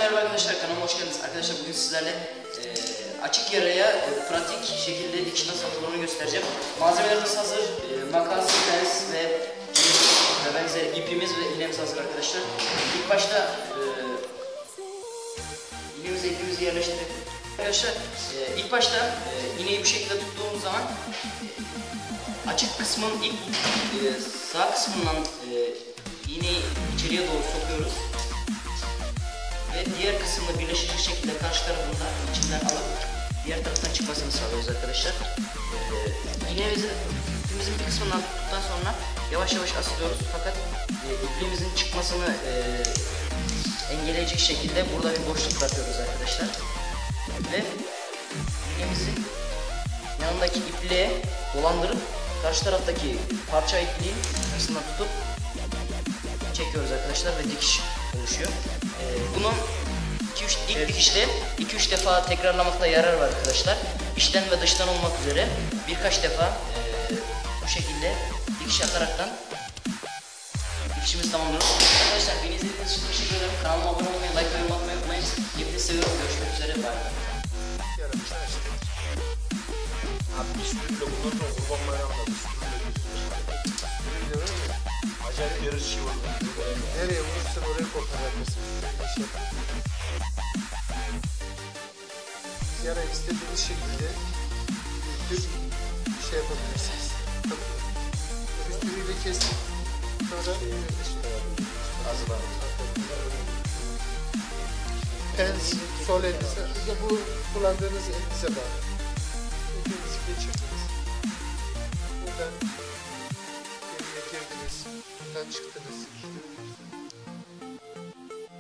merhaba arkadaşlar, kanalıma hoş geldiniz. Arkadaşlar bugün sizlerle açık yaraya pratik şekilde dikiş nasıl atılır göstereceğim. Malzemelerimiz hazır. Makas, pens ve benzeri ipimiz ve iğnemiz hazır arkadaşlar. İlk başta iğnemizi ipimizi yerleştirelim. Arkadaşlar ilk başta iğneyi bu şekilde tuttuğumuz zaman açık kısmın ilk sağ kısmından iğneyi içeriye doğru sokuyoruz. Ve diğer kısımla birleşecek şekilde karşı tarafından içinden alıp diğer taraftan çıkmasını sağlıyoruz arkadaşlar. İğnemizin bir kısmından tuttuktan sonra yavaş yavaş asılıyoruz fakat ipliğimizin çıkmasını engelleyecek şekilde burada bir boşluk bırakıyoruz arkadaşlar. Ve iğnemizin yanındaki ipliğe dolandırıp karşı taraftaki parça ipliğin arasından tutup çekiyoruz arkadaşlar ve dikiş oluşuyor. Bunu ilk dikişte 2-3 defa tekrarlamakta yarar var arkadaşlar. İçten ve dıştan olmak üzere birkaç defa bu şekilde dikiş ataraktan dikişimizi tamamlıyoruz. Arkadaşlar beni izlediğiniz için teşekkür ederim. Kanalıma abone olmayı, like ve yorum atmayı unutmayın. Hepinizi seviyorum. Görüşmek üzere. Bye. Abi üstünde bunlar da kurban bayramda acayip yarışçı oldu. Nereye vurursan oraya koparabilirsin. Yara istediğiniz şekilde bir şey yapabilirsiniz. Üstünüyle kestik. Sonra pens, sol elinize, bu kullandığınız elinize bağlı. Elinizi geçirdiniz. Buradan geriye girdiniz. Buradan çıktınız.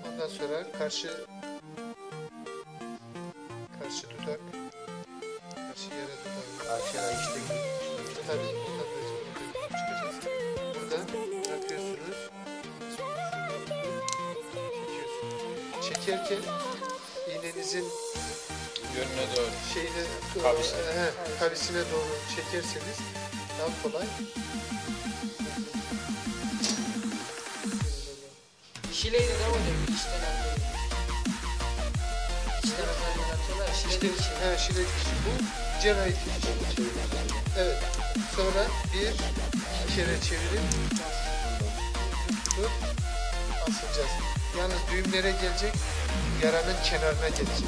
Ondan sonra karşı dudak, karşı yere dudak. Aşağı işte Tabii buradan çıkacağız. Buradan bırakıyorsunuz. Çekiyorsunuz. Çekerken iğnenizin yönüne doğru kavisine doğru çekerseniz daha kolay. Şileyi de devam edelim. İçten atlayalım. İçten atıyorlar. Şile dikişi. Evet, şile dikişi. Bu cerrahi dikişi. Evet. Sonra iki kere çevirip tutup asacağız. Yalnız düğümlere gelecek, yaranın kenarına gelecek.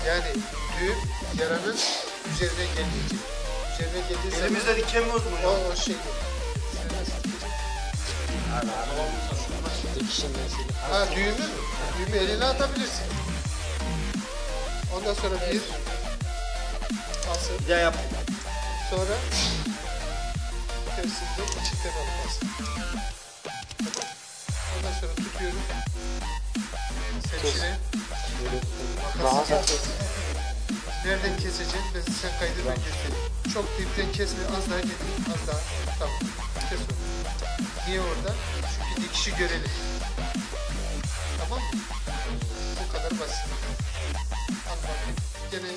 Yani düğüm yaranın üzerine gelecek. Üzerine geldiği zaman elimizde dikemiyoruz mu? O şey değil. Düğümü eline atabilirsin. Ondan sonra bir asıl. Bir daha yap. Sonra tersinde içinden alıp asıl. Ondan sonra tutuyorum. Seçine. Nereden keseceğim? Ben sen kaydır ben keseyim. Çok dipten kesme, az daha getir, az daha. Tamam. Kes onu. Niye orada? Çünkü dikişi görelim. Tamam mı? Bu kadar basit. Al bakayım. Gene